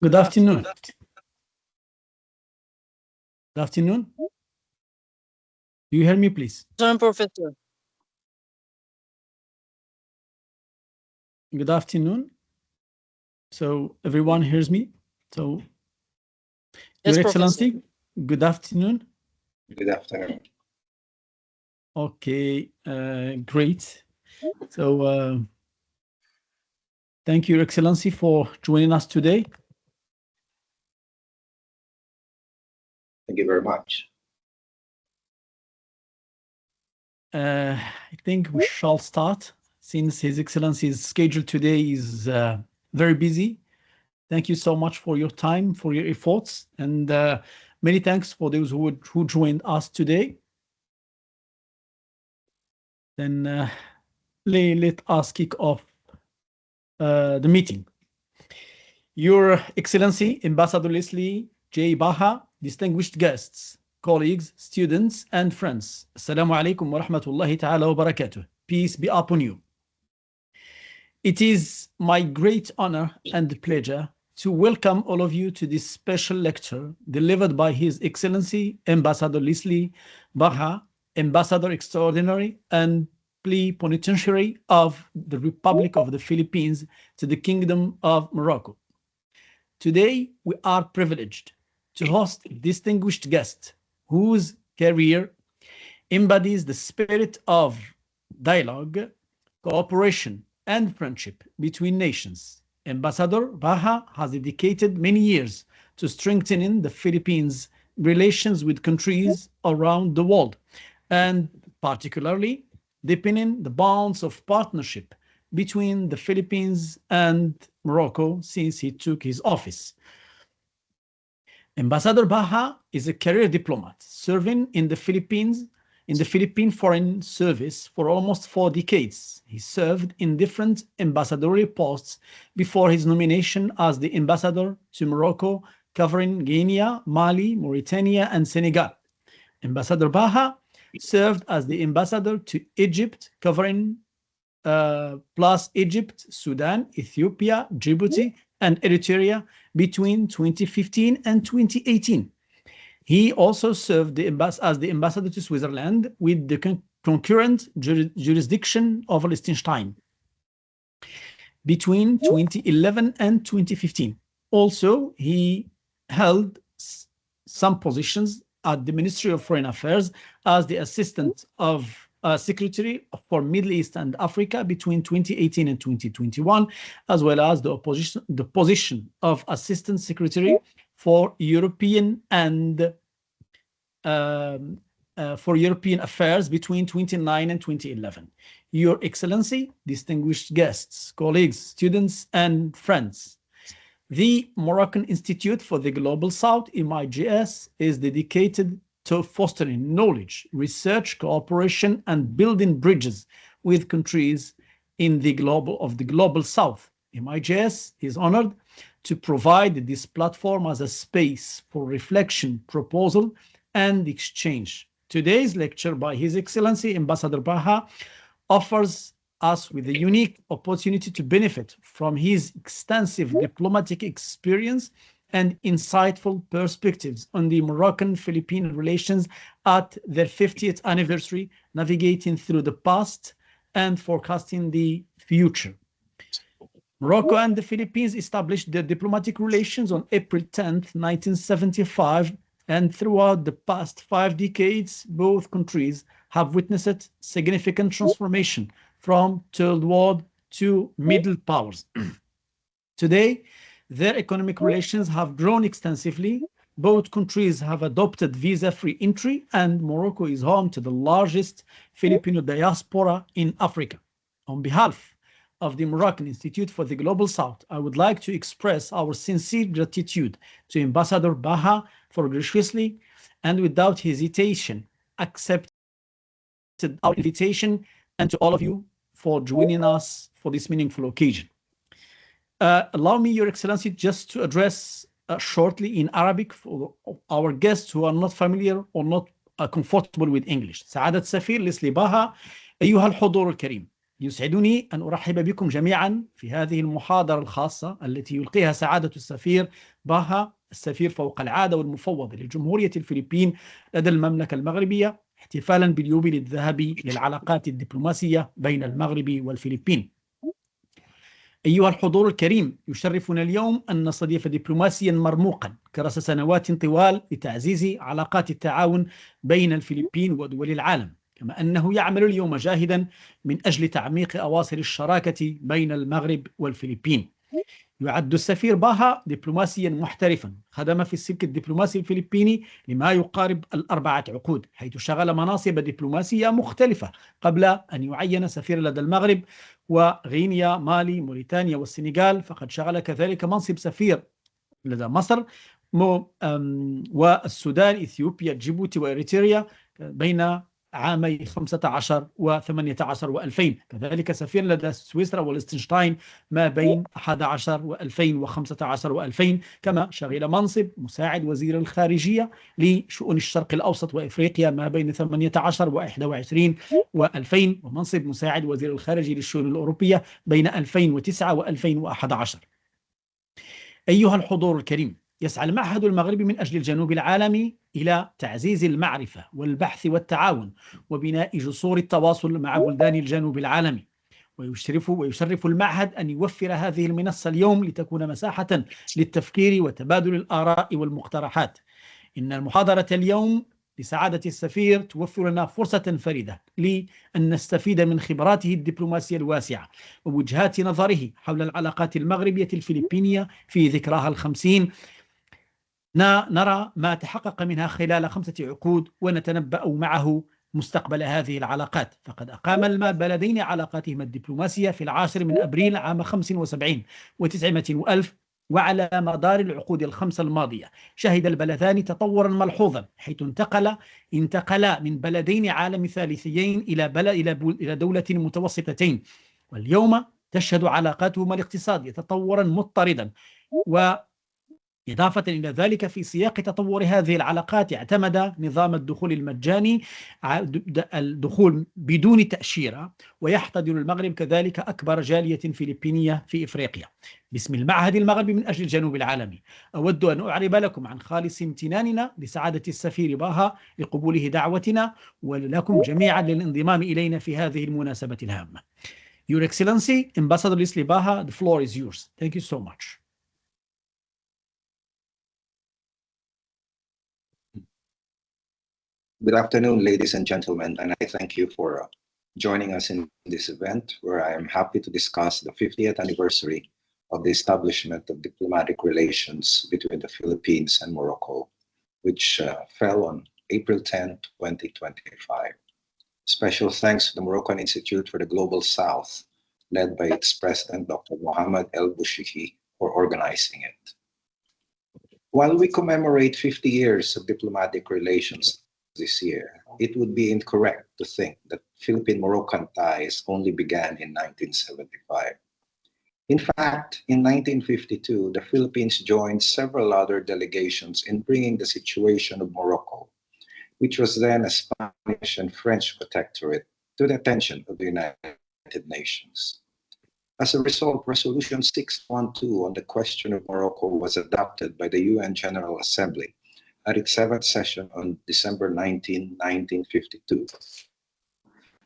Good afternoon. Good afternoon. Do you hear me, please? Good afternoon, Professor. Good afternoon. So everyone hears me. So, Your Yes, Professor. Excellency, good afternoon. Good afternoon. Okay, great. So thank you, Your Excellency, for joining us today. Thank you very much. I think we shall start since His Excellency's schedule today is very busy. Thank you so much for your time, for your efforts, and many thanks for those who joined us today. Then let us kick off the meeting. Your Excellency, Ambassador Leslie J. Baja, distinguished guests, colleagues, students, and friends. Assalamu alaikum wa rahmatullahi ta'ala wa barakatuh. Peace be upon you. It is my great honor and pleasure to welcome all of you to this special lecture delivered by His Excellency Ambassador Leslie Baja, Ambassador Extraordinary and Plenipotentiary of the Republic of the Philippines to the Kingdom of Morocco. Today, we are privileged to host a distinguished guest whose career embodies the spirit of dialogue, cooperation, and friendship between nations. Ambassador Baja has dedicated many years to strengthening the Philippines' relations with countries around the world, and particularly deepening the bonds of partnership between the Philippines and Morocco since he took his office. Ambassador Baja is a career diplomat serving in the Philippine Foreign Service for almost 4 decades. He served in different ambassadorial posts before his nomination as the ambassador to Morocco, covering Guinea, Mali, Mauritania, and Senegal. Ambassador Baja served as the ambassador to Egypt, covering plus Egypt, Sudan, Ethiopia, Djibouti, and Eritrea between 2015 and 2018. He also served as the ambassador to Switzerland with the concurrent jurisdiction of Liechtenstein between 2011 and 2015. Also, he held some positions at the Ministry of Foreign Affairs as the Assistant of Secretary for Middle East and Africa between 2018 and 2021, as well as the position of Assistant Secretary for European and for European Affairs between 2009 and 2011. Your Excellency, distinguished guests, colleagues, students, and friends, the Moroccan Institute for the Global South, MIGS, is dedicated to fostering knowledge, research, cooperation, and building bridges with countries in the global South. MIGS is honored to provide this platform as a space for reflection, proposal, and exchange. Today's lecture by His Excellency Ambassador Baja offers us with a unique opportunity to benefit from his extensive diplomatic experience and insightful perspectives on the Moroccan-Philippine relations at their 50th anniversary, navigating through the past and forecasting the future. Morocco and the Philippines established their diplomatic relations on April 10, 1975, and throughout the past 5 decades, both countries have witnessed significant transformation from third world to middle powers. Today, their economic relations have grown extensively. Both countries have adopted visa-free entry, and Morocco is home to the largest Filipino diaspora in Africa. On behalf of the Moroccan Institute for the Global South, I would like to express our sincere gratitude to Ambassador Baja for graciously and without hesitation accepting our invitation, and to all of you for joining us for this meaningful occasion. Allow me, Your Excellency, just to address shortly in Arabic for our guests who are not familiar or not comfortable with English. سعادة السفير ليسلي باها، أيها الحضور الكريم. يسعدني أن أرحب بكم جميعا في هذه المحاضرة الخاصة التي يلقيها سعادة السفير باها، السفير فوق العادة والمفوض لجمهورية الفلبين لدى المملكة المغربية، احتفالا باليوبيل الذهبي للعلاقات الدبلوماسية بين المغرب والفلبين. أيها الحضور الكريم، يشرفنا اليوم أن نستضيف دبلوماسيا مرموقا كرس سنوات طوال لتعزيز علاقات التعاون بين الفلبين ودول العالم، كما أنه يعمل اليوم جاهدا من أجل تعميق أواصر الشراكة بين المغرب والفلبين. يعد السفير باها دبلوماسيا محترفا، خدم في السلك الدبلوماسي الفلبيني لما يقارب 4 عقود، حيث شغل مناصب دبلوماسية مختلفة قبل أن يعين سفير لدى المغرب وغينيا، مالي، موريتانيا والسنغال. فقد شغل كذلك منصب سفير لدى مصر والسودان، إثيوبيا، جيبوتي وإريتريا بين عامي 15 و18 و2000، كذلك سفير لدى سويسرا وليechtenstein ما بين 11 و2015 و2000، كما شغل منصب مساعد وزير الخارجية لشؤون الشرق الأوسط وإفريقيا ما بين 18 و21 و2000، ومنصب مساعد وزير الخارجية للشؤون الأوروبية بين 2009 و2011. أيها الحضور الكريم، يسعى المعهد المغربي من أجل الجنوب العالمي إلى تعزيز المعرفة والبحث والتعاون وبناء جسور التواصل مع بلدان الجنوب العالمي، ويشرف المعهد أن يوفر هذه المنصة اليوم لتكون مساحة للتفكير وتبادل الآراء والمقترحات. إن المحاضرة اليوم لسعادة السفير توفر لنا فرصة فريدة لأن نستفيد من خبراته الدبلوماسية الواسعة ووجهات نظره حول العلاقات المغربية الفلبينية في ذكراها ال50. نرى ما تحقق منها خلال 5 عقود ونتنبأ معه مستقبل هذه العلاقات. فقد أقام البلدين علاقاتهما الدبلوماسية في 10 من أبريل عام 75 و900 وألف، وعلى مدار العقود ال5 الماضية شهد البلدان تطورا ملحوظا، حيث انتقلا من بلدين عالم ثالثيين إلى دولة متوسطتين، واليوم تشهد علاقاتهما الاقتصادية تطورا مضطردا. إضافة إلى ذلك، في سياق تطور هذه العلاقات اعتمد نظام الدخول المجاني الدخول بدون تأشيرة، ويحتضن المغرب كذلك أكبر جالية فلبينية في إفريقيا. باسم المعهد المغربي من أجل الجنوب العالمي أود أن أعرب لكم عن خالص امتناننا لسعادة السفير باها لقبوله دعوتنا، ولكم جميعا للانضمام إلينا في هذه المناسبة الهامة. Your Excellency, Ambassador Leslie Baha, the floor is yours. Thank you so much. Good afternoon, ladies and gentlemen, and I thank you for joining us in this event where I am happy to discuss the 50th anniversary of the establishment of diplomatic relations between the Philippines and Morocco, which fell on April 10, 2025. Special thanks to the Moroccan Institute for the Global South, led by its president, Dr. Mohammed El Bouchiki, for organizing it. While we commemorate 50 years of diplomatic relations this year, it would be incorrect to think that Philippine-Moroccan ties only began in 1975. In fact, in 1952, the Philippines joined several other delegations in bringing the situation of Morocco, which was then a Spanish and French protectorate, to the attention of the United Nations. As a result, Resolution 612 on the question of Morocco was adopted by the UN General Assembly at its 7th session on December 19, 1952.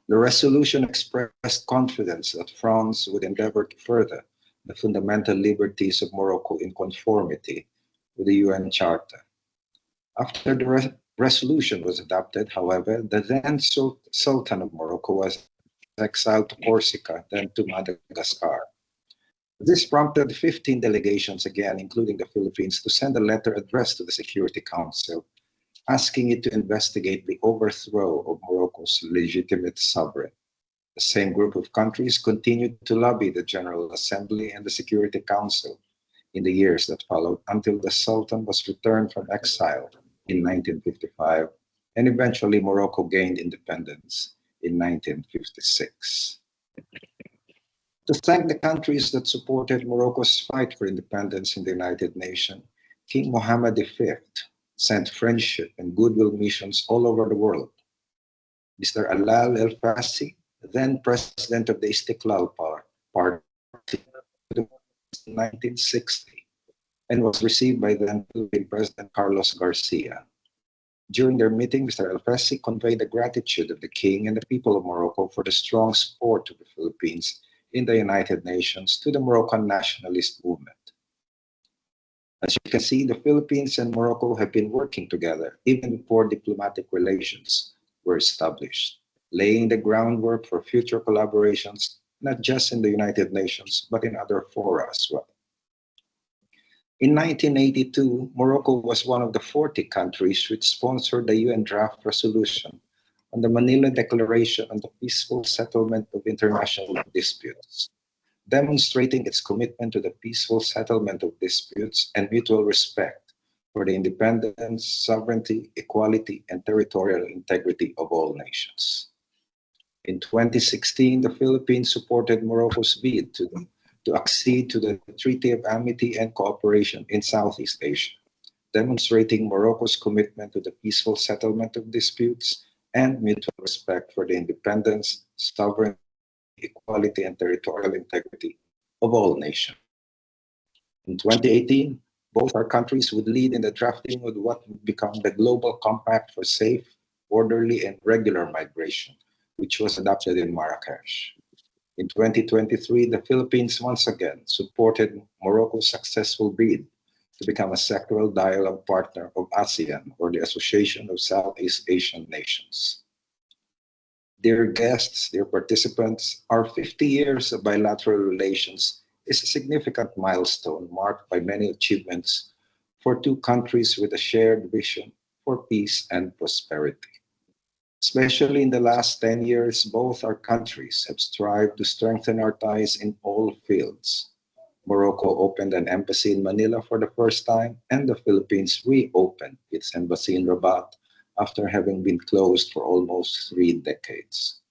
The resolution expressed confidence that France would endeavor to further the fundamental liberties of Morocco in conformity with the UN Charter. After the resolution was adopted, however, the then Sultan of Morocco was exiled to Corsica, then to Madagascar. This prompted 15 delegations, again including the Philippines, to send a letter addressed to the Security Council, asking it to investigate the overthrow of Morocco's legitimate sovereign. The same group of countries continued to lobby the General Assembly and the Security Council in the years that followed, until the Sultan was returned from exile in 1955, and eventually Morocco gained independence in 1956. To thank the countries that supported Morocco's fight for independence in the United Nations, King Mohammed V sent friendship and goodwill missions all over the world. Mr. Alal El Fassi, then president of the Istiklal Party in 1960, and was received by then Philippine President Carlos Garcia. During their meeting, Mr. El-Fassi conveyed the gratitude of the King and the people of Morocco for the strong support of the Philippines in the United Nations to the Moroccan nationalist movement. As you can see, the Philippines and Morocco have been working together even before diplomatic relations were established, laying the groundwork for future collaborations, not just in the United Nations, but in other fora as well. In 1982, Morocco was one of the 40 countries which sponsored the UN draft resolution on the Manila Declaration on the Peaceful Settlement of International Disputes, demonstrating its commitment to the peaceful settlement of disputes and mutual respect for the independence, sovereignty, equality, and territorial integrity of all nations. In 2016, the Philippines supported Morocco's bid to accede to the Treaty of Amity and Cooperation in Southeast Asia, demonstrating Morocco's commitment to the peaceful settlement of disputes and mutual respect for the independence, sovereignty, equality, and territorial integrity of all nations. In 2018, both our countries would lead in the drafting of what would become the Global Compact for Safe, Orderly, and Regular Migration, which was adopted in Marrakesh. In 2023, the Philippines once again supported Morocco's successful bid to become a sectoral dialogue partner of ASEAN, or the Association of Southeast Asian Nations. Dear guests, dear participants, our 50 years of bilateral relations is a significant milestone marked by many achievements for two countries with a shared vision for peace and prosperity. Especially in the last 10 years, both our countries have strived to strengthen our ties in all fields. Morocco opened an embassy in Manila for the first time, and the Philippines reopened its embassy in Rabat after having been closed for almost 3 decades.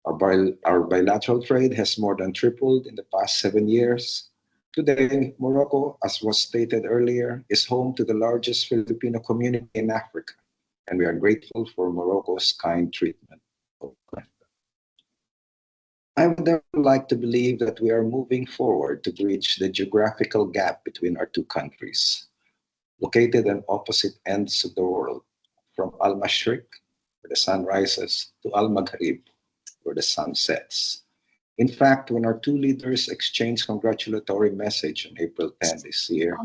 Our bilateral trade has more than tripled in the past 7 years. Today, Morocco, as was stated earlier, is home to the largest Filipino community in Africa, and we are grateful for Morocco's kind treatment. I would therefore like to believe that we are moving forward to bridge the geographical gap between our two countries, located on opposite ends of the world, from Al-Mashriq, where the sun rises, to Al-Maghrib, where the sun sets. In fact, when our two leaders exchanged congratulatory message on April 10 this year,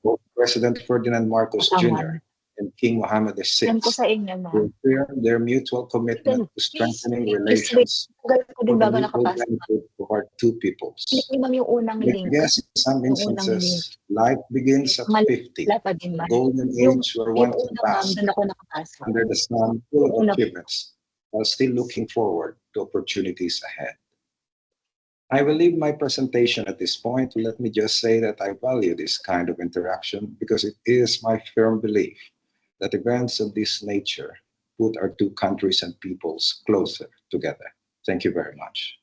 both President Ferdinand Marcos Jr. and King Mohammed VI confirmed their mutual commitment to strengthening relations for the mutual benefit of our two peoples. I guess in some instances, life begins at 50, the golden age where one can bask under the sun full of achievements while still looking forward to opportunities ahead. I will leave my presentation at this point. Let me just say that I value this kind of interaction because it is my firm belief that events of this nature put our two countries and peoples closer together. Thank you very much.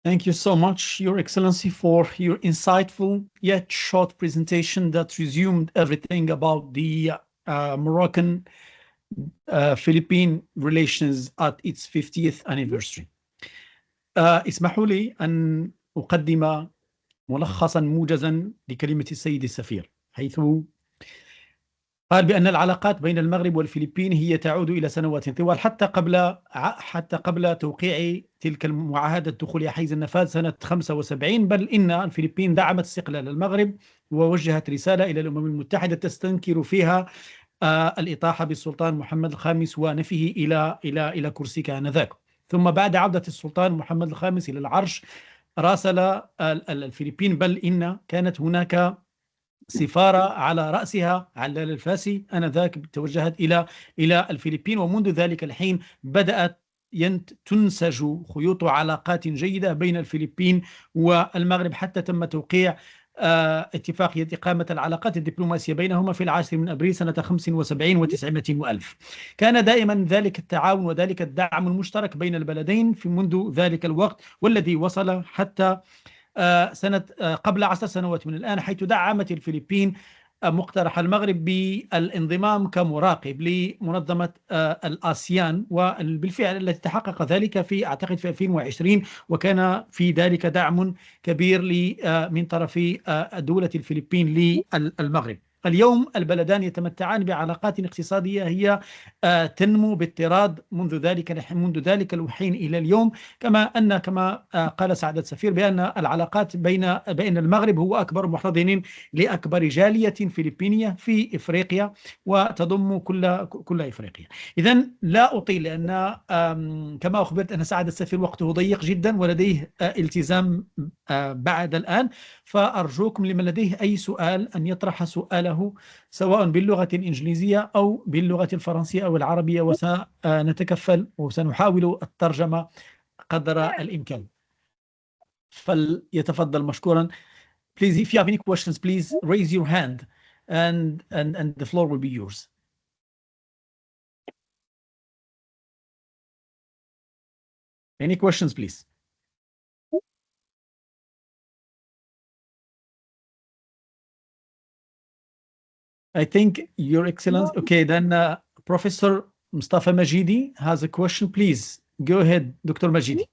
Thank you so much, Your Excellency, for your insightful yet short presentation that resumed everything about the Moroccan-Philippine relations at its 50th anniversary. اسمحوا لي أن أقدم ملخصا موجزا لكلمة السيد السفير، حيث قال بأن العلاقات بين المغرب والفلبين هي تعود إلى سنوات طوال حتى قبل توقيع تلك المعاهدة دخول حيز النفاذ سنة 75، بل إن الفلبين دعمت استقلال المغرب ووجهت رسالة إلى الأمم المتحدة تستنكر فيها الإطاحة بالسلطان محمد الخامس ونفيه إلى كرسي آنذاك. ثم بعد عودة السلطان محمد الخامس إلى العرش راسل الفلبين، بل إن كانت هناك سفارة على رأسها علال الفاسي آنذاك توجهت إلى الفلبين، ومنذ ذلك الحين بدأت تنسج خيوط علاقات جيدة بين الفلبين والمغرب، حتى تم توقيع اتفاقية إقامة العلاقات الدبلوماسية بينهما في 10 أبريل سنة 75 و900 وألف. كان دائما ذلك التعاون وذلك الدعم المشترك بين البلدين في منذ ذلك الوقت، والذي وصل حتى قبل 10 سنوات من الآن، حيث دعمت الفلبين مقترح المغرب بالانضمام كمراقب لمنظمة الآسيان، وبالفعل التي تحقق ذلك في أعتقد في 2020، وكان في ذلك دعم كبير من طرف دولة الفلبين للمغرب. اليوم البلدان يتمتعان بعلاقات اقتصادية هي تنمو باضطراد منذ ذلك الحين إلى اليوم، كما قال سعادة السفير بأن العلاقات بين المغرب هو أكبر محتضن لأكبر جالية فلبينية في إفريقيا وتضم كل إفريقيا. إذن لا أطيل، لأن كما أخبرت أن سعادة السفير وقته ضيق جدا ولديه التزام بعد الآن، فأرجوكم لمن لديه أي سؤال أن يطرح سؤاله سواء باللغة الإنجليزية أو باللغة الفرنسية أو العربية، وسنتكفل وسنحاول الترجمة قدر الإمكان. فليتفضل مشكورا. Please, if you have any questions, please raise your hand and the floor will be yours. Any questions, please? I think, Your Excellency. Okay, then Professor Mustafa Majidi has a question. Please go ahead, Dr. Majidi.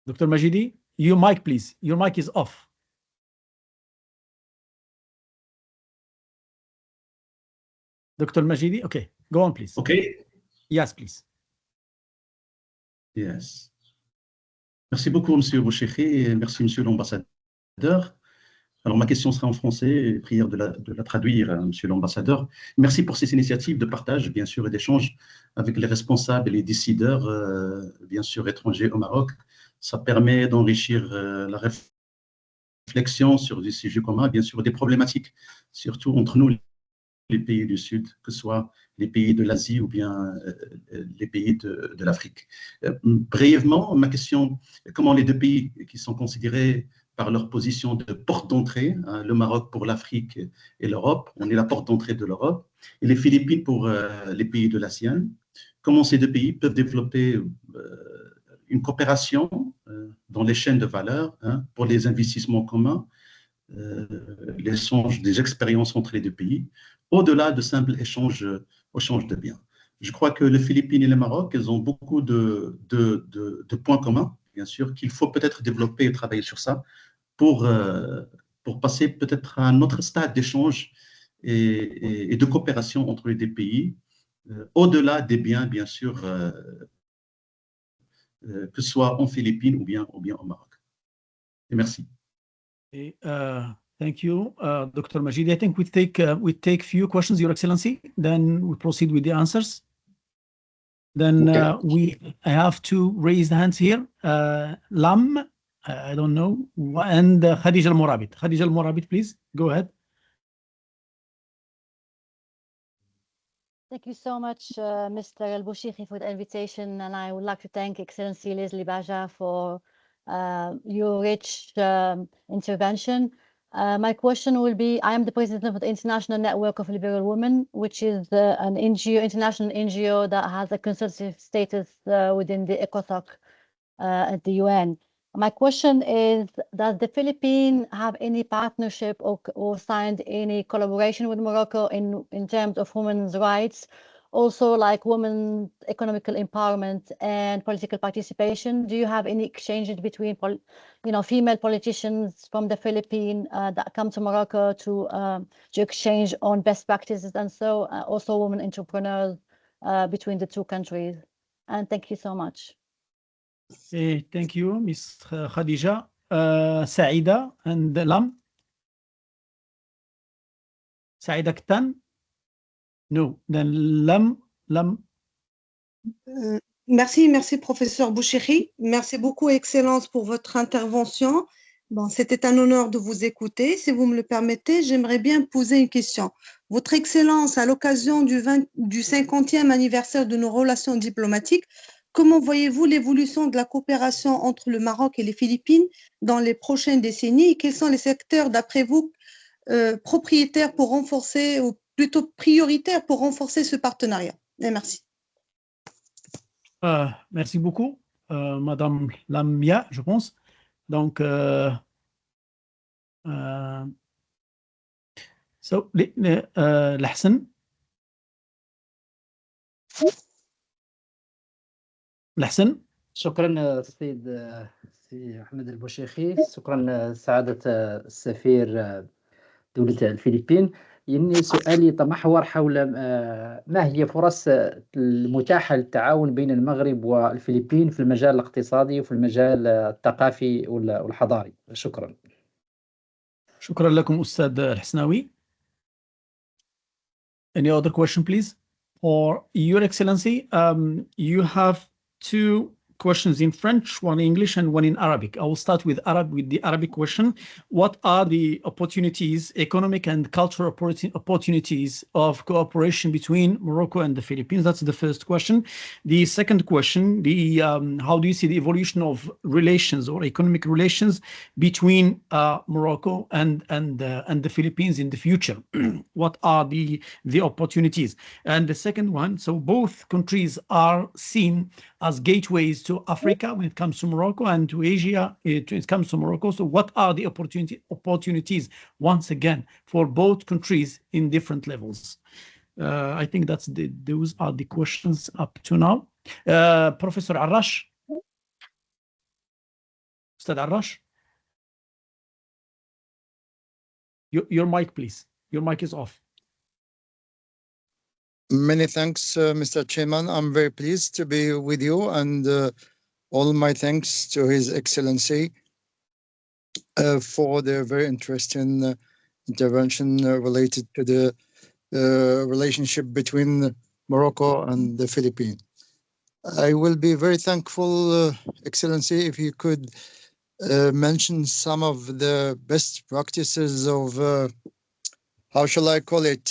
Dr. Majidi, your mic, please. Your mic is off. Dr. Majidi, okay, go on, please. Okay. Yes, please. Yes. Merci beaucoup, Monsieur Bouchekhi, et merci, Monsieur l'ambassadeur. Alors, ma question sera en français, prière de la traduire, Monsieur l'ambassadeur. Merci pour ces initiatives de partage, bien sûr, et d'échange avec les responsables et les décideurs, bien sûr, étrangers au Maroc. Ça permet d'enrichir la réflexion sur des sujets communs, bien sûr, des problématiques, surtout entre nous, les pays du Sud, que ce soit les pays de l'Asie ou bien les pays de l'Afrique. Brièvement, ma question, comment les deux pays qui sont considérés par leur position de porte d'entrée, hein, le Maroc pour l'Afrique et l'Europe, on est la porte d'entrée de l'Europe, et les Philippines pour les pays de l'ASEAN, comment ces deux pays peuvent développer une coopération dans les chaînes de valeur, hein, pour les investissements communs, l'échange des expériences entre les deux pays, au-delà de simples échanges de biens. Je crois que les Philippines et le Maroc, elles ont beaucoup de points communs, bien sûr, qu'il faut peut-être développer et travailler sur ça pour passer peut-être à un autre stade d'échange et de coopération entre les deux pays, au-delà des biens, bien sûr, que ce soit en Philippines ou bien au Maroc. Et merci. Thank you, Dr. Majid. I think we take few questions, Your Excellency, then we proceed with the answers. Then I have to raise the hands here. Lam, I don't know, and Khadija Al-Morabit. Khadija Al-Morabit, please, go ahead. Thank you so much, Mr. El-Bouchekhi, for the invitation, and I would like to thank Excellency Leslie Baja for your rich intervention. My question will be, I am the president of the International Network of Liberal Women, which is an NGO, international NGO that has a consultative status within the ECOSOC at the UN. My question is, does the Philippines have any partnership or signed any collaboration with Morocco in terms of women's rights, also like women's economical empowerment and political participation? Do you have any exchanges between, female politicians from the Philippines that come to Morocco to exchange on best practices, and so also women entrepreneurs between the two countries? And thank you so much. Thank you, Ms. Khadija. Saida and Lam. Saida Ktan? No, then Lam. Merci, professeur Bouchekhi. Merci beaucoup, Excellence, pour votre intervention. Bon, c'était un honneur de vous écouter. Si vous me le permettez, j'aimerais bien poser une question. Votre Excellence, à l'occasion du 50e anniversaire de nos relations diplomatiques, comment voyez-vous l'évolution de la coopération entre le Maroc et les Philippines dans les prochaines décennies? Et quels sont les secteurs, d'après vous, propriétaires pour renforcer, ou plutôt prioritaires pour renforcer ce partenariat? Et merci. Merci beaucoup. Madame Lamia, je pense. Donc, so, الحسن الحسن. شكرا سي أحمد البوشيخي. شكرا سعادة السفير دولة الفلبين. يعني سؤالي يتمحور حول ما هي فرص المتاحة للتعاون بين المغرب والفلبين في المجال الاقتصادي وفي المجال الثقافي والحضاري. شكرا. شكرا لكم أستاذ الحسناوي. Any other question, please? Or Your Excellency, you have two questions in French, one in English and one in Arabic. I will start with the Arabic question. What are the opportunities, economic and cultural opportunities of cooperation between Morocco and the Philippines? That's the first question. The second question, how do you see the evolution of relations or economic relations between Morocco and the Philippines in the future? What are the opportunities? And the second one, so both countries are seen as gateways to Africa when it comes to Morocco, and to Asia it comes to Morocco. So what are the opportunities once again for both countries in different levels? I think those are the questions up to now. Professor Arash, Ustad Arash, your mic, please. Your mic is off. Many thanks, Mr. Chairman. I'm very pleased to be with you, and all my thanks to His Excellency for the very interesting intervention related to the relationship between Morocco and the Philippines. I will be very thankful, Excellency, if you could mention some of the best practices of how shall I call it,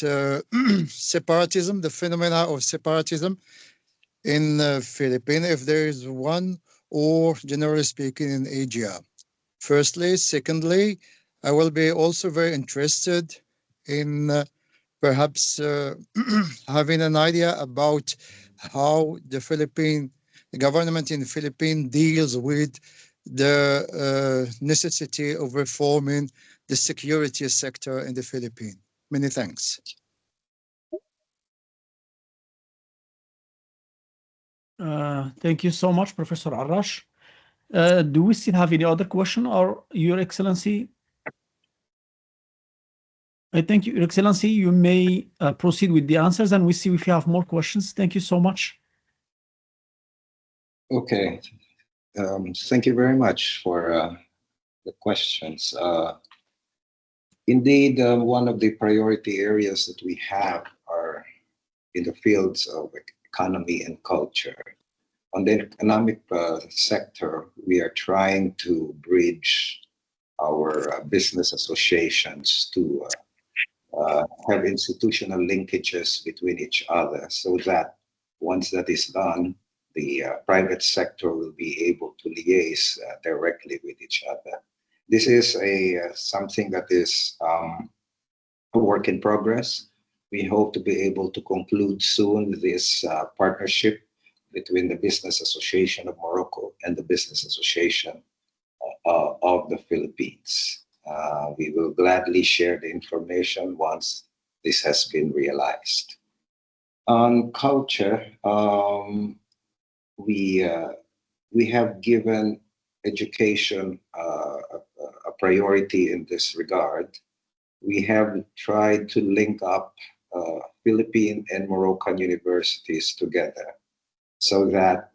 separatism, the phenomena of separatism in the Philippines, if there is one, or generally speaking in Asia. Firstly. Secondly, I will be also very interested in perhaps having an idea about how the government in the Philippines deals with the necessity of reforming the security sector in the Philippines. Many thanks. Thank you so much, Professor Arash. Do we still have any other question, or Your Excellency? I thank you, Your Excellency. You may proceed with the answers, and we see if you have more questions. Thank you so much. Okay. Thank you very much for the questions. Indeed, one of the priority areas that we have are in the fields of economy and culture. On the economic sector, we are trying to bridge our business associations to have institutional linkages between each other, so that once that is done, the private sector will be able to liaise directly with each other. This is something that is a work in progress. We hope to be able to conclude soon this partnership between the Business Association of Morocco and the Business Association of the Philippines. We will gladly share the information once this has been realized. On culture, we have given education a priority in this regard. We have tried to link up Philippine and Moroccan universities together, so that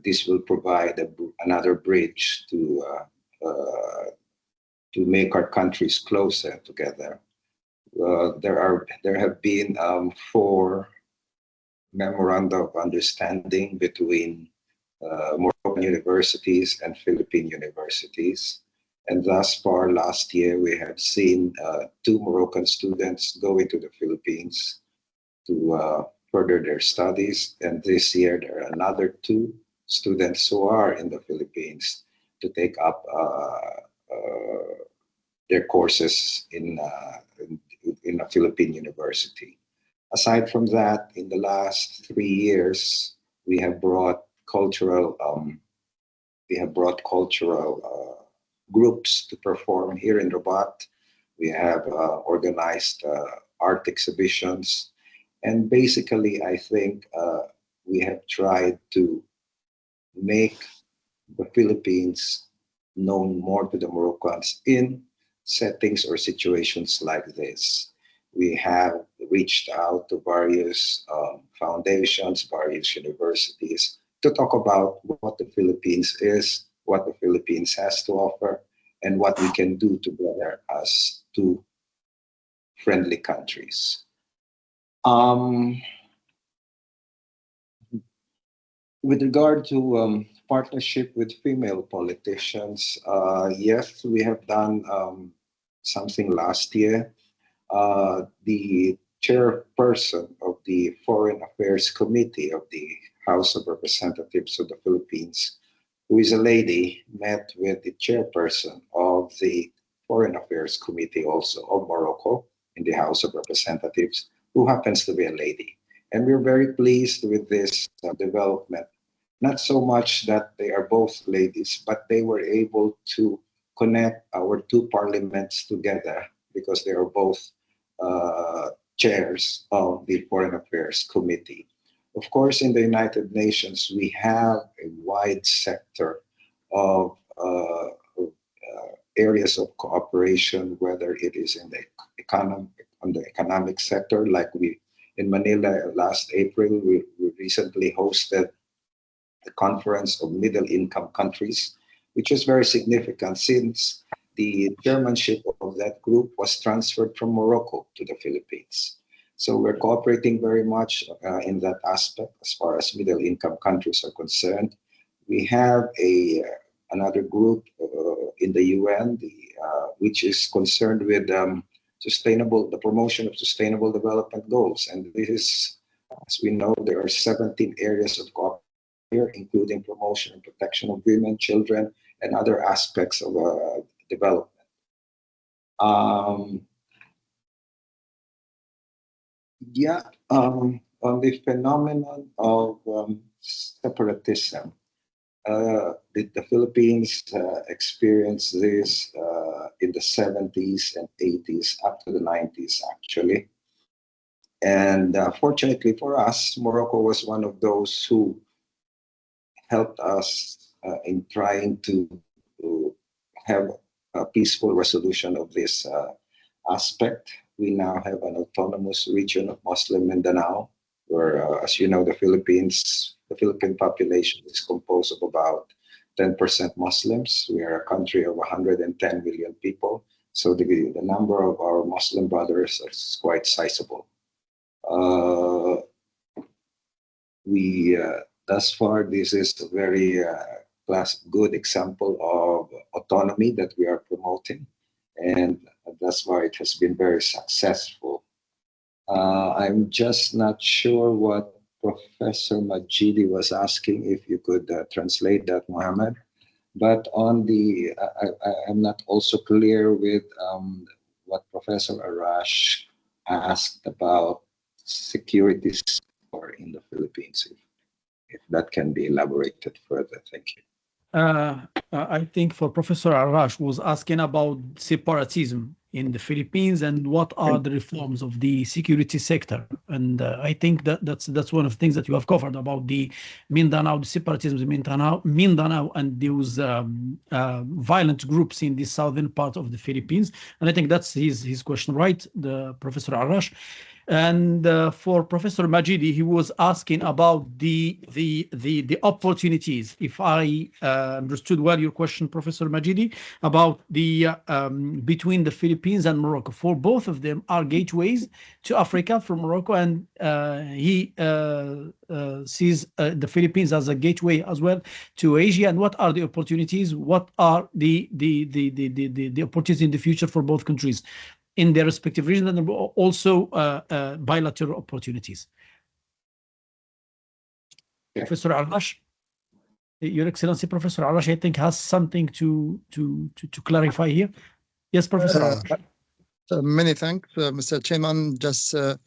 this will provide another bridge to make our countries closer together. There have been 4 memoranda of understanding between Moroccan universities and Philippine universities. And thus far, last year, we have seen 2 Moroccan students go into the Philippines to further their studies. And this year, there are another 2 students who are in the Philippines to take up their courses in a Philippine university. Aside from that, in the last 3 years, we have brought cultural We have brought cultural groups to perform here in Rabat. We have organized art exhibitions. And basically, I think we have tried to make the Philippines known more to the Moroccans in settings or situations like this. We have reached out to various foundations, various universities to talk about what the Philippines is, what the Philippines has to offer, and what we can do together as two friendly countries. With regard to partnership with female politicians, yes, we have done something last year. The chairperson of the Foreign Affairs Committee of the House of Representatives of the Philippines, who is a lady, met with the chairperson of the Foreign Affairs Committee also of Morocco in the House of Representatives, who happens to be a lady. And we're very pleased with this development. Not so much that they are both ladies, but they were able to connect our two parliaments together because they are both chairs of the Foreign Affairs Committee. Of course, in the United Nations, we have a wide sector of areas of cooperation, whether it is in the economic sector, like we in Manila last April, we recently hosted the Conference of Middle Income Countries, which was very significant since the chairmanship of that group was transferred from Morocco to the Philippines. So we're cooperating very much in that aspect as far as middle income countries are concerned. We have another group in the UN, which is concerned with the promotion of sustainable development goals. And this is, as we know, there are 17 areas of cooperation here, including promotion and protection of women, children, and other aspects of development. On the phenomenon of separatism, the Philippines experienced this in the 70s and 80s, up to the 90s, actually. And fortunately for us, Morocco was one of those who helped us in trying to have a peaceful resolution of this aspect. We now have an autonomous region of Muslim Mindanao, where, as you know, the Philippine population is composed of about 10% Muslims. We are a country of 110 million people, so the number of our Muslim brothers is quite sizable. Thus far, this is a very good example of autonomy that we are promoting, and that's why it has been very successful. I'm just not sure what Professor Majidi was asking, if you could translate that, Mohammed. But on I'm not also clear with what Professor Arash asked about security in the Philippines, if that can be elaborated further. Thank you. I think for Professor Arash was asking about separatism in the Philippines and what are the reforms of the security sector. And I think that's one of the things that you have covered about the Mindanao, the separatism in Mindanao and those violent groups in the southern part of the Philippines. And I think that's his question, right, the Professor Arash. And for Professor Majidi, he was asking about the opportunities. If I understood well your question, Professor Majidi, about the between the Philippines and Morocco. For both of them are gateways to Africa from Morocco, and he sees the Philippines as a gateway as well to Asia. And what are the opportunities? What are the opportunities in the future for both countries in their respective regions, and also bilateral opportunities? Yeah. Professor Arash, Your Excellency, Professor Arash, I think has something to clarify here. Yes, Professor Arash. Many thanks, Mr. Chairman. Just a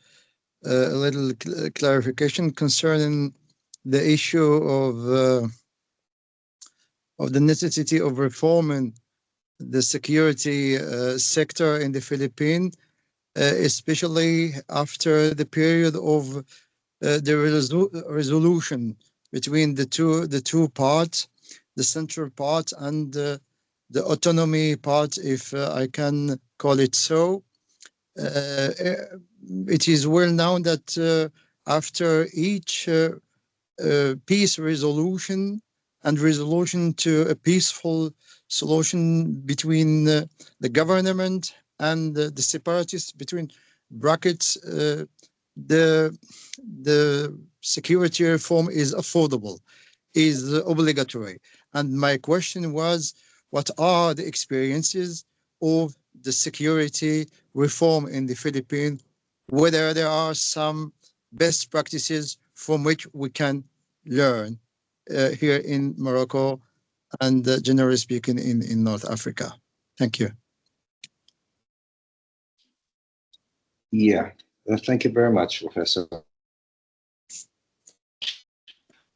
little clarification concerning the issue of of the necessity of reforming the security sector in the Philippines, especially after the period of the resolution between the two parts, the central part and the autonomy part, if I can call it so. It is well known that after each peace resolution and resolution to a peaceful solution between the government and the separatists, between brackets, the security reform is affordable, is obligatory. And my question was, what are the experiences of the security reform in the Philippines, whether there are some best practices from which we can learn here in Morocco and generally speaking in North Africa. Thank you. Yeah, thank you very much, Professor.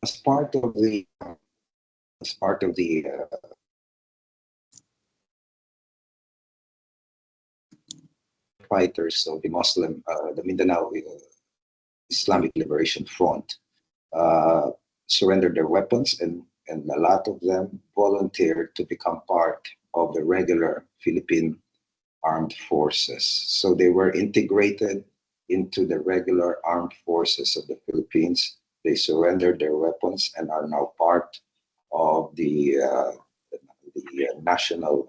As part of the fighters of the the Mindanao Islamic Liberation Front surrendered their weapons, and a lot of them volunteered to become part of the regular Philippine armed forces. So they were integrated into the regular armed forces of the Philippines. They surrendered their weapons and are now part of the national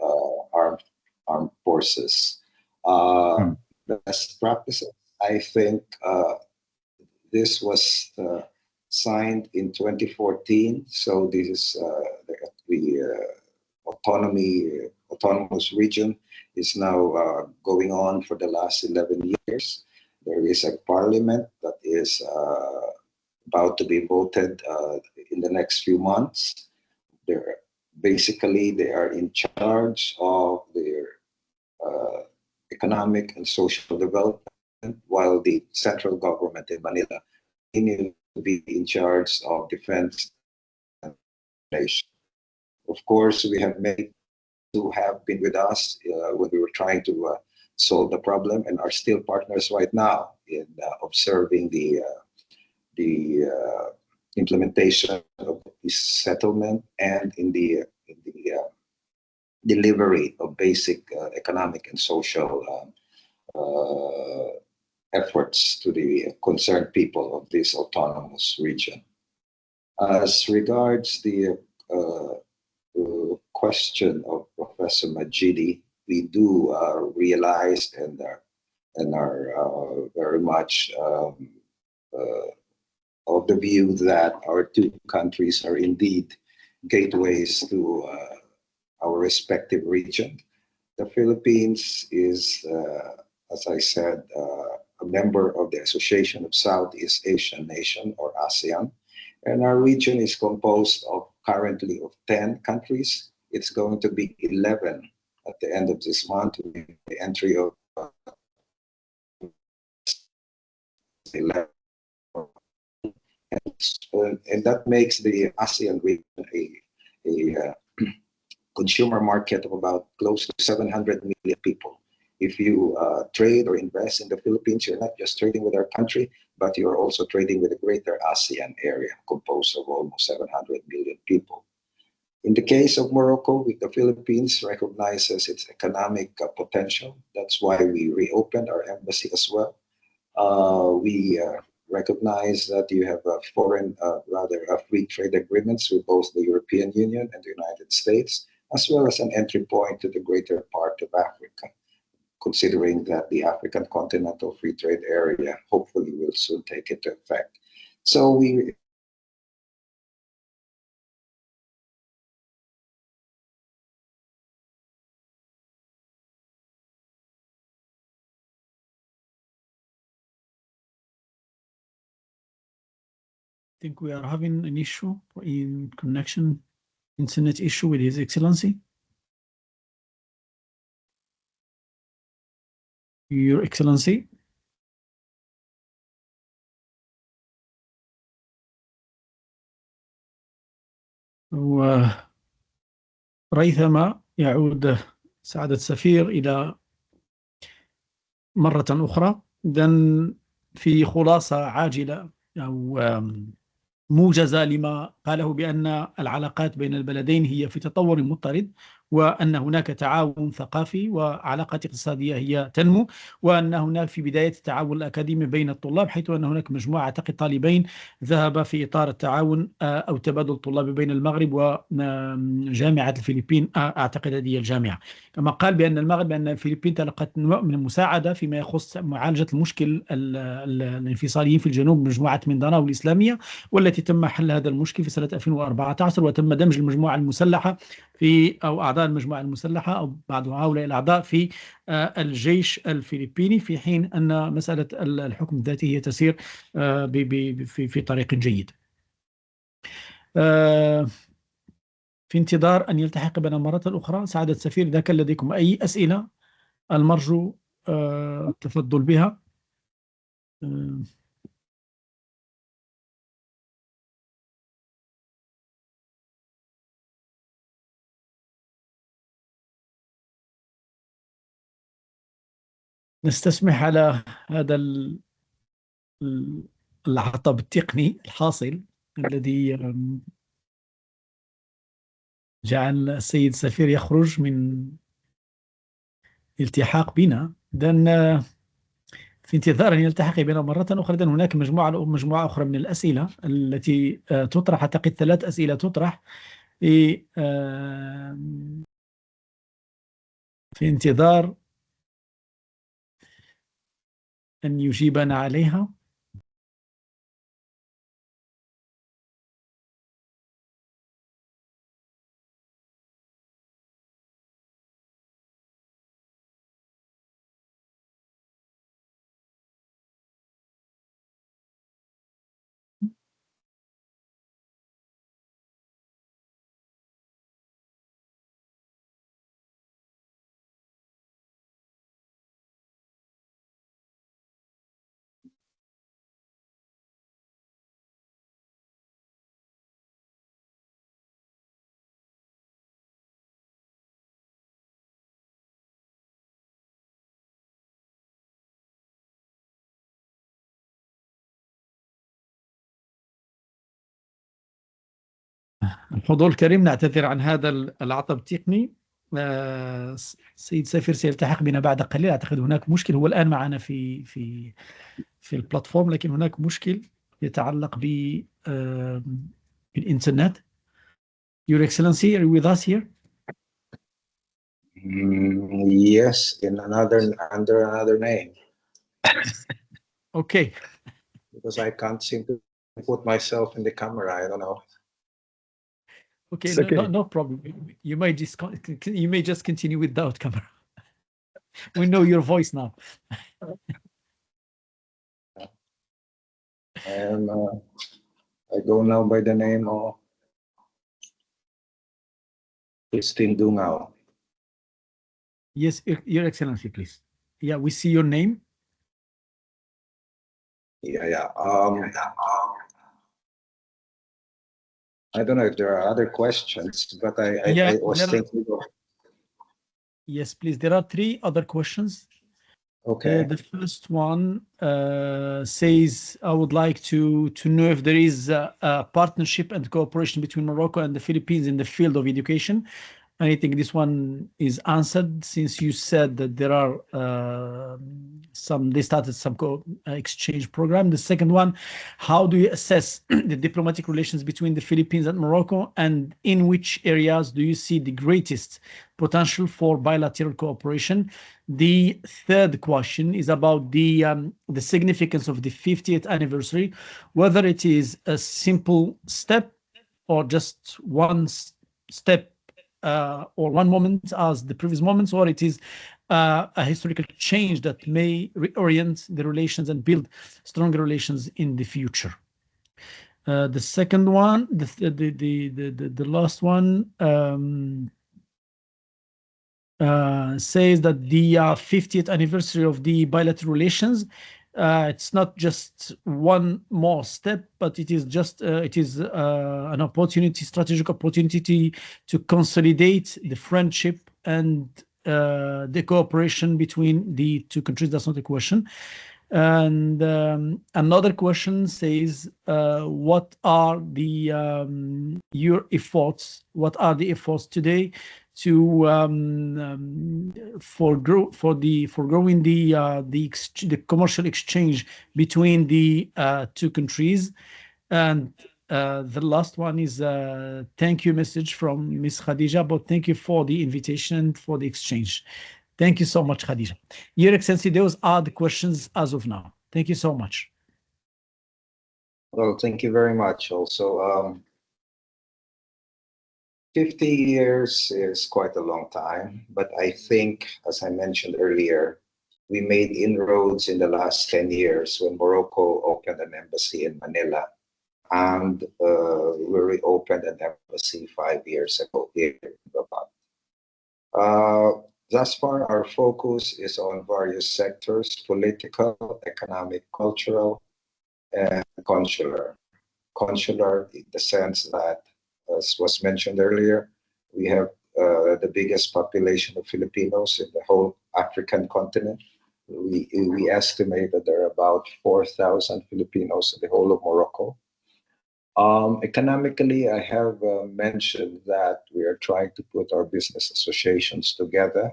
armed forces. Best practices, I think this was signed in 2014. So this is the autonomous region is now going on for the last 11 years. There is a parliament that is about to be voted in the next few months. Basically, they are in charge of their economic and social development, while the central government in Manila continues to be in charge of defense and nation. Of course, we have many who have been with us when we were trying to solve the problem and are still partners right now in observing the implementation of this settlement and in the delivery of basic economic and social efforts to the concerned people of this autonomous region. As regards the question of Professor Majidi, we do realize and are very much of the view that our two countries are indeed gateways to our respective region. The Philippines is, as I said, a member of the Association of Southeast Asian Nations, or ASEAN, and our region is composed of currently of 10 countries. It's going to be 11 at the end of this month with the entry of 11. And that makes the ASEAN region a consumer market of about close to 700 million people. If you trade or invest in the Philippines, you're not just trading with our country, but you're also trading with the greater ASEAN area, composed of almost 700 million people. In the case of Morocco, the Philippines recognizes its economic potential. That's why we reopened our embassy as well. We recognize that you have free trade agreements with both the European Union and the United States, as well as an entry point to the greater part of Africa, considering that the African Continental Free Trade Area hopefully will soon take into effect. So we think we are having an issue in connection, internet issue with His Excellency. Your Excellency. So, ريثما يعود سعادة السفير إلى مرة أخرى. إذن في خلاصة عاجلة أو موجزة لما قاله بأن العلاقات بين البلدين هي في تطور مضطرد، وأن هناك تعاون ثقافي وعلاقات اقتصادية هي تنمو، وأن هناك في بداية التعاون الأكاديمي بين الطلاب، حيث أن هناك مجموعة أعتقد طالبين ذهب في إطار التعاون أو تبادل الطلاب بين المغرب وجامعة الفلبين، أعتقد هذه الجامعة. كما قال بأن المغرب بأن الفلبين تلقت نوع من المساعدة فيما يخص معالجة المشكل الانفصاليين في الجنوب، مجموعة مندناو الإسلامية، والتي تم حل هذا المشكل في سنة 2014، وتم دمج المجموعة المسلحة أو أعضاء المجموعة المسلحة أو بعض هؤلاء الأعضاء في الجيش الفلبيني، في حين أن مسألة الحكم الذاتي هي تسير في طريق جيد. في انتظار أن يلتحق بنا مرة أخرى. سعادة السفير، إذا كان لديكم أي أسئلة المرجو التفضل بها. نستسمح على هذا العطب التقني الحاصل الذي جعل السيد السفير يخرج من الالتحاق بنا. إذن في انتظار أن يلتحق بنا مرة أخرى. إذن هناك مجموعة أخرى من الأسئلة التي تطرح، أعتقد 3 أسئلة تطرح في انتظار أن يجيبنا عليها. الحضور الكريم، نعتذر عن هذا العطب التقني. السيد سفير سيلتحق بنا بعد قليل. أعتقد هناك مشكل، هو الآن معنا في البلاتفورم، لكن هناك مشكل يتعلق بالإنترنت. Your Excellency, are you with us here? Yes, under another name. Okay. Because I can't seem to put myself in the camera. I don't know. Okay, okay. no problem. You may just continue without camera. We know your voice now. I go now by the name of Christine Dungao. Yes, Your Excellency, please. Yeah, we see your name. Yeah. I don't know if there are other questions, but I was thinking of... Yes, please. There are 3 other questions. Okay. The first one says, I would like to know if there is a partnership and cooperation between Morocco and the Philippines in the field of education. And I think this one is answered, since you said that there are they started some exchange program. The second one, how do you assess the diplomatic relations between the Philippines and Morocco, and in which areas do you see the greatest potential for bilateral cooperation? The third question is about the significance of the 50th anniversary, whether it is a simple step or just one step or one moment as the previous moments, or it is a historical change that may reorient the relations and build stronger relations in the future. The second one, the last one, says that the 50th anniversary of the bilateral relations It's not just one more step, but it is just an opportunity, strategic opportunity to consolidate the friendship and the cooperation between the two countries. That's not a question. And another question says, what are your efforts? What are the efforts today to for growing the commercial exchange between the two countries? And the last one is a thank you message from Miss Khadija, but thank you for the invitation for the exchange. Thank you so much, Khadija. Your Excellency, those are the questions as of now. Thank you so much. Well, thank you very much. Also, 50 years is quite a long time, but I think, as I mentioned earlier, we made inroads in the last 10 years when Morocco opened an embassy in Manila, and we reopened an embassy 5 years ago here in Rabat. Thus far, our focus is on various sectors: political, economic, cultural, and consular. Consular in the sense that, as was mentioned earlier, we have the biggest population of Filipinos in the whole African continent. We estimate that there are about 4,000 Filipinos in the whole of Morocco. Economically, I have mentioned that we are trying to put our business associations together,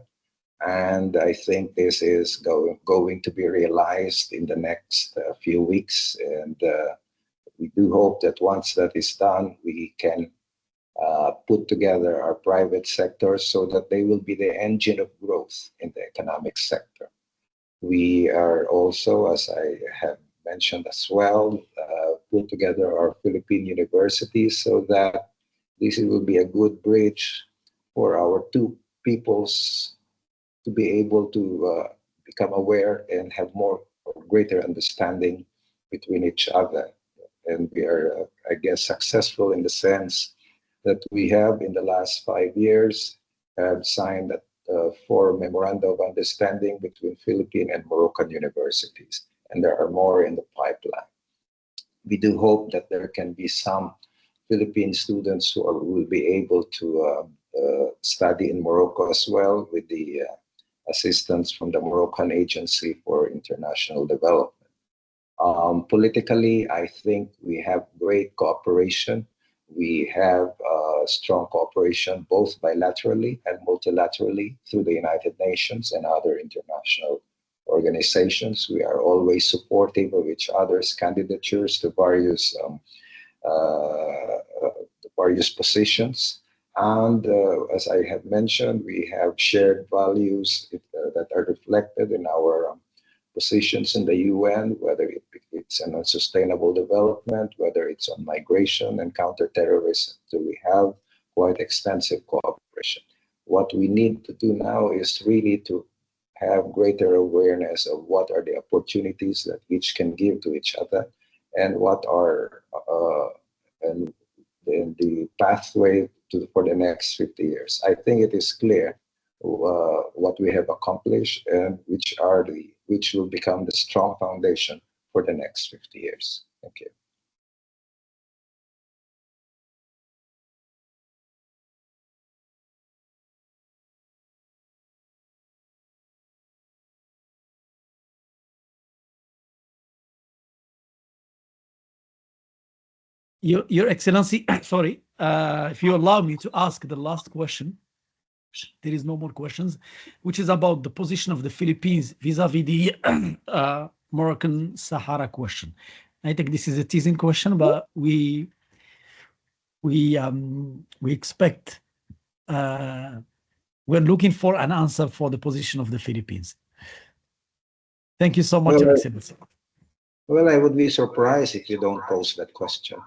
and I think this is going to be realized in the next few weeks. And we do hope that once that is done, we can put together our private sector so that they will be the engine of growth in the economic sector. We are also, as I have mentioned as well, put together our Philippine universities so that this will be a good bridge for our two peoples to be able to become aware and have more or greater understanding between each other. And we are, I guess, successful in the sense that we have in the last 5 years have signed 4 memoranda of understanding between Philippine and Moroccan universities, and there are more in the pipeline. We do hope that there can be some Philippine students who will be able to study in Morocco as well, with the assistance from the Moroccan Agency for International Development. Politically, I think we have great cooperation. We have strong cooperation both bilaterally and multilaterally through the United Nations and other international organizations. We are always supportive of each other's candidatures to various positions. And as I have mentioned, we have shared values that are reflected in our positions in the UN, whether it's on sustainable development, whether it's on migration and counterterrorism. So we have quite extensive cooperation. What we need to do now is really to have greater awareness of what are the opportunities that each can give to each other, and what are and the pathway for the next 50 years. I think it is clear what we have accomplished and which will become the strong foundation for the next 50 years. Thank you. Your Excellency, sorry, if you allow me to ask the last question, there is no more questions, which is about the position of the Philippines vis-a-vis the Moroccan Sahara question. I think this is a teasing question, but we expect, we're looking for an answer for the position of the Philippines. Thank you so much, Your Excellency. Well, I would be surprised if you don't pose that question.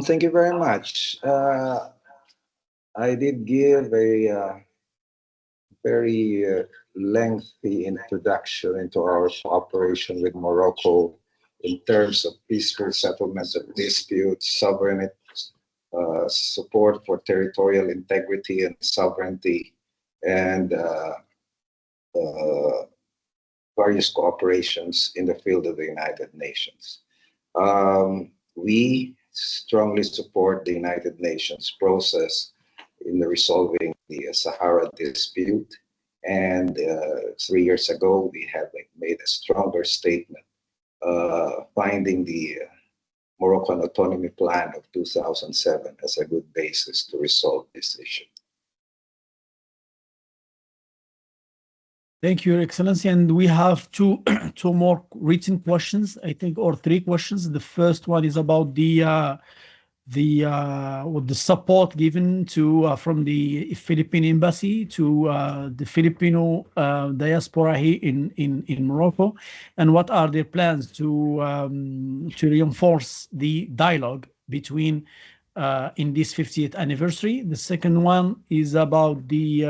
Thank you very much. I did give a very lengthy introduction into our cooperation with Morocco in terms of peaceful settlement of disputes, sovereignty, support for territorial integrity and sovereignty, and various cooperations in the field of the United Nations. We strongly support the United Nations process in resolving the Sahara dispute. And 3 years ago, we have made a stronger statement, finding the Moroccan Autonomy Plan of 2007 as a good basis to resolve this issue. Thank you, Your Excellency. And we have two more written questions, I think, or three questions. The first one is about the support given to from the Philippine embassy to the Filipino diaspora here in Morocco, and what are their plans to reinforce the dialogue between in this 50th anniversary. The second one is about the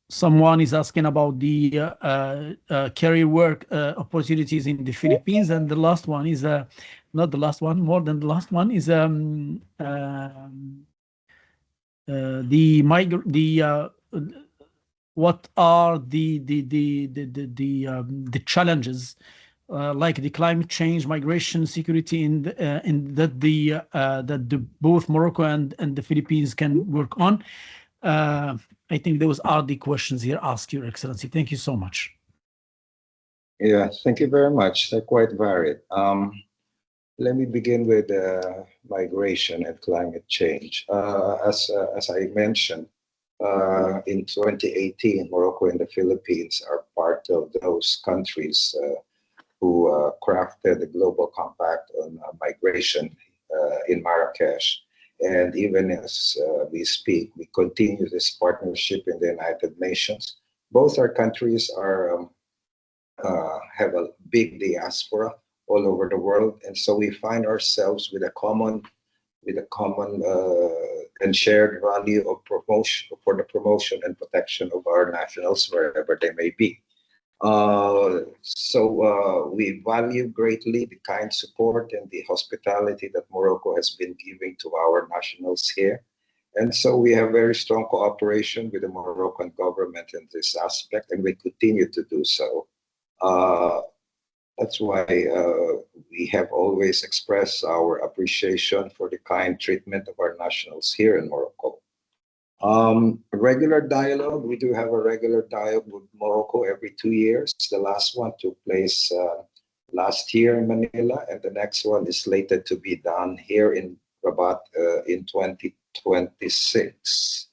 someone is asking about the career work opportunities in the Philippines, and the last one is not the last one, more than the last one is what are the challenges like the climate change, migration, security, in that both Morocco and the Philippines can work on. I think those are the questions here asked, Your Excellency. Thank you so much. Yeah, thank you very much. They're quite varied. Let me begin with migration and climate change. As I mentioned, in 2018, Morocco and the Philippines are part of those countries who crafted the Global Compact on migration in Marrakesh. And even as we speak, we continue this partnership in the United Nations. Both our countries are have a big diaspora all over the world, and so we find ourselves with a common and shared value of promotion for the promotion and protection of our nationals wherever they may be. We value greatly the kind support and the hospitality that Morocco has been giving to our nationals here. And so we have very strong cooperation with the Moroccan government in this aspect, and we continue to do so. That's why we have always expressed our appreciation for the kind treatment of our nationals here in Morocco. Regular dialogue, we do have a regular dialogue with Morocco every 2 years. The last one took place last year in Manila, and the next one is slated to be done here in Rabat in 2026.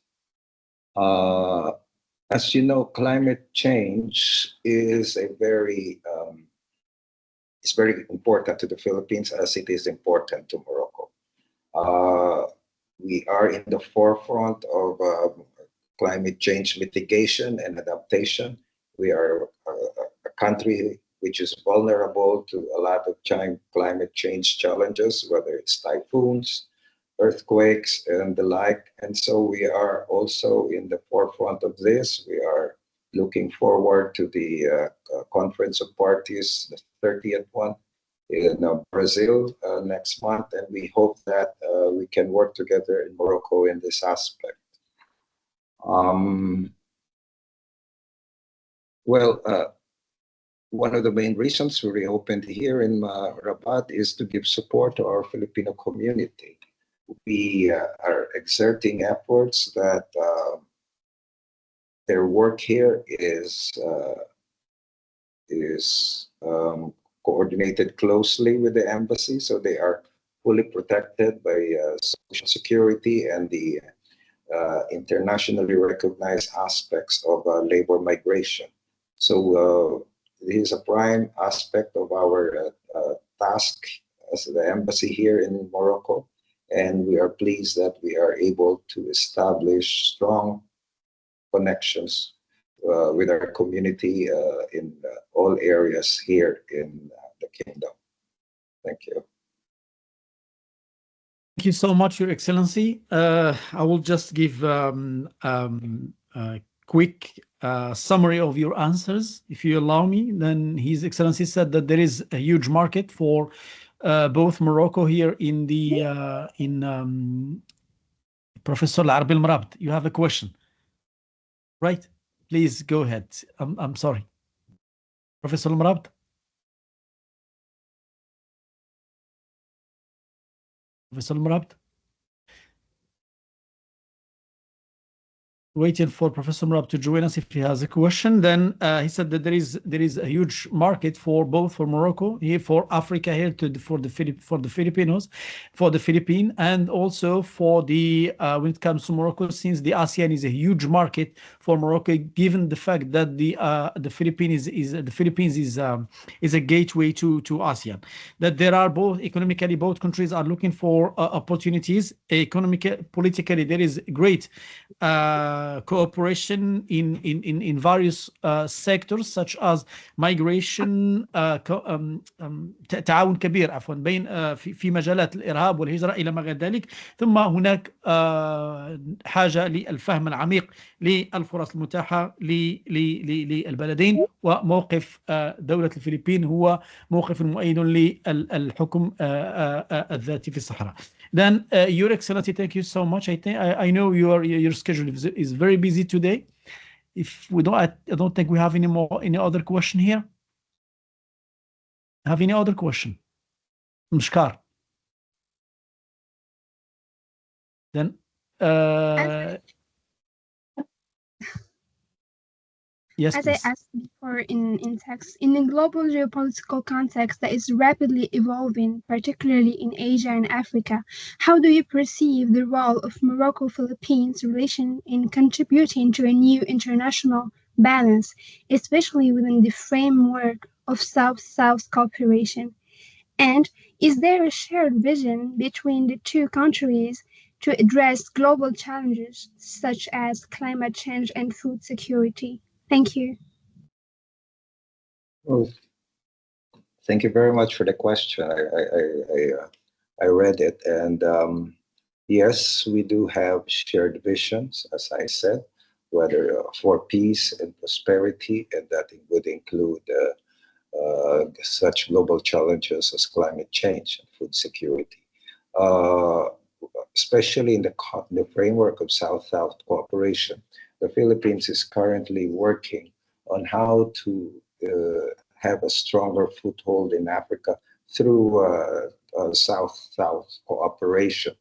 As you know, climate change is it's very important to the Philippines as it is important to Morocco. We are in the forefront of climate change mitigation and adaptation. We are a country which is vulnerable to a lot of climate change challenges, whether it's typhoons, earthquakes, and the like. And so we are also in the forefront of this. We are looking forward to the Conference of Parties, the 30th one, in Brazil next month, and we hope that we can work together in Morocco in this aspect. One of the main reasons we reopened here in Rabat is to give support to our Filipino community. We are exerting efforts that their work here is coordinated closely with the embassy, so they are fully protected by social security and the internationally recognized aspects of labor migration. So this is a prime aspect of our task as the embassy here in Morocco, and we are pleased that we are able to establish strong connections with our community in all areas here in the kingdom. Thank you. Thank you so much, Your Excellency. I will just give a quick summary of your answers, if you allow me. Then His Excellency said that there is a huge market for both Morocco here in the Professor Al-Arabi Al-Mrabt. You have a question, right? Please go ahead. I'm sorry, Professor Al-Mrabt. Professor Al-Mrabt. Waiting for Professor Murab to join us if he has a question. Then he said that there is a huge market for both for Morocco here, for Africa here, for the Filipinos, for the Philippine, and also for the when it comes to Morocco, since the ASEAN is a huge market for Morocco, given the fact that the Philippines is a gateway to ASEAN. That there are both economically, both countries are looking for opportunities. Economically, politically, there is great cooperation in various sectors such as migration, تعاون كبير عفوا بين في مجالات الإرهاب والهجرة إلى ما غير ذلك. ثم هناك حاجة للفهم العميق للفرص المتاحة للبلدين، وموقف دولة الفلبين هو موقف مؤيد للحكم الذاتي في الصحراء. Then, Your Excellency, thank you so much. I know your schedule is very busy today. If we don't, I don't think we have any other question here. Have any other question? Mshkar. Then, yes, as please. I asked before in text, in a global geopolitical context that is rapidly evolving, particularly in Asia and Africa, how do you perceive the role of Morocco-Philippines relation in contributing to a new international balance, especially within the framework of South-South cooperation? And is there a shared vision between the two countries to address global challenges such as climate change and food security? Thank you. Well, thank you very much for the question. I read it, and yes, we do have shared visions, as I said, whether for peace and prosperity, and that would include such global challenges as climate change and food security. Especially in the framework of South-South cooperation, the Philippines is currently working on how to have a stronger foothold in Africa through South-South cooperation.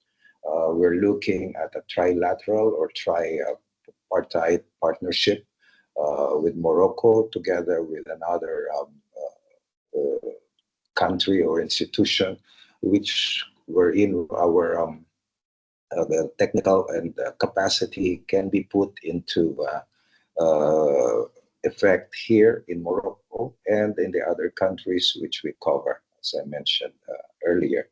We're looking at a trilateral or tripartite partnership with Morocco, together with another country or institution, which we're in our the technical and capacity can be put into effect here in Morocco and in the other countries which we cover, as I mentioned earlier.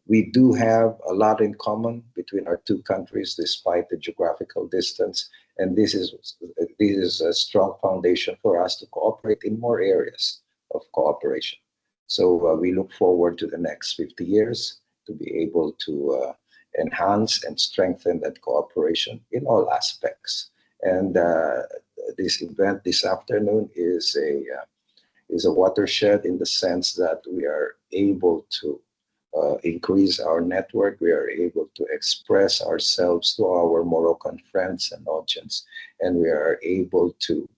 We do have a lot in common between our two countries, despite the geographical distance, and this is a strong foundation for us to cooperate in more areas of cooperation. So we look forward to the next 50 years to be able to enhance and strengthen that cooperation in all aspects. And this event this afternoon is a watershed in the sense that we are able to increase our network. We are able to express ourselves to our Moroccan friends and audience, and we are able to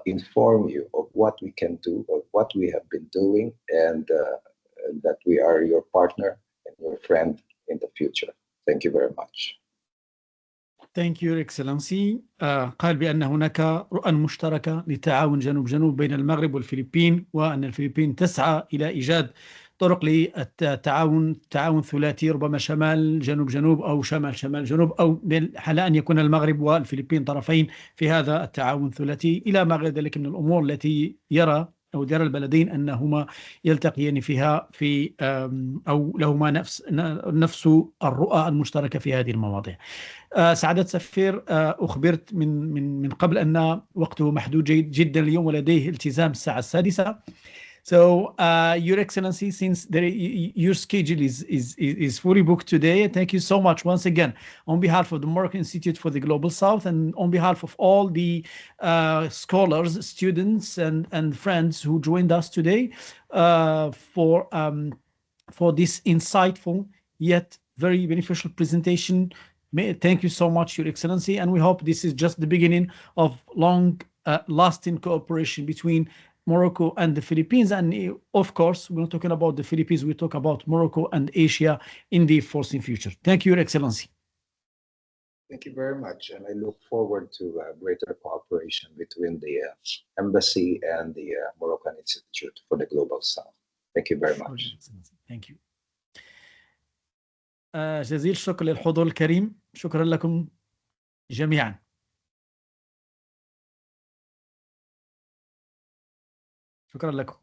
inform you of what we can do, of what we have been doing, and that we are your partner and your friend in the future. Thank you very much. Thank you, Your Excellency. قال بأن هناك رؤى مشتركة لتعاون جنوب بين المغرب والفلبين، وأن الفلبين تسعى إلى إيجاد طرق تعاون ثلاثي، ربما شمال جنوب أو شمال جنوب، أو على أن يكون المغرب والفلبين طرفين في هذا التعاون الثلاثي، إلى ما غير ذلك من الأمور التي يرى البلدين أنهما يلتقيان فيها في أو لهما نفس الرؤى المشتركة في هذه المواضيع. سعادة السفير، أخبرت من قبل أن وقته محدود جدا اليوم ولديه التزام الساعة 6. So, Your Excellency, since your schedule is fully booked today, thank you so much once again on behalf of the Moroccan Institute for the Global South and on behalf of all the scholars, students, and friends who joined us today for for this insightful yet very beneficial presentation. Thank you so much, Your Excellency, and we hope this is just the beginning of long-lasting cooperation between Morocco and the Philippines. And of course, we're not talking about the Philippines, we talk about Morocco and Asia in the foreseen future. Thank you, Your Excellency. Thank you very much, and I look forward to greater cooperation between the Embassy and the Moroccan Institute for the Global South. Thank you very much. Thank you. جزيل الشكر للحضور الكريم. شكرا لكم جميعا. شكرا لكم.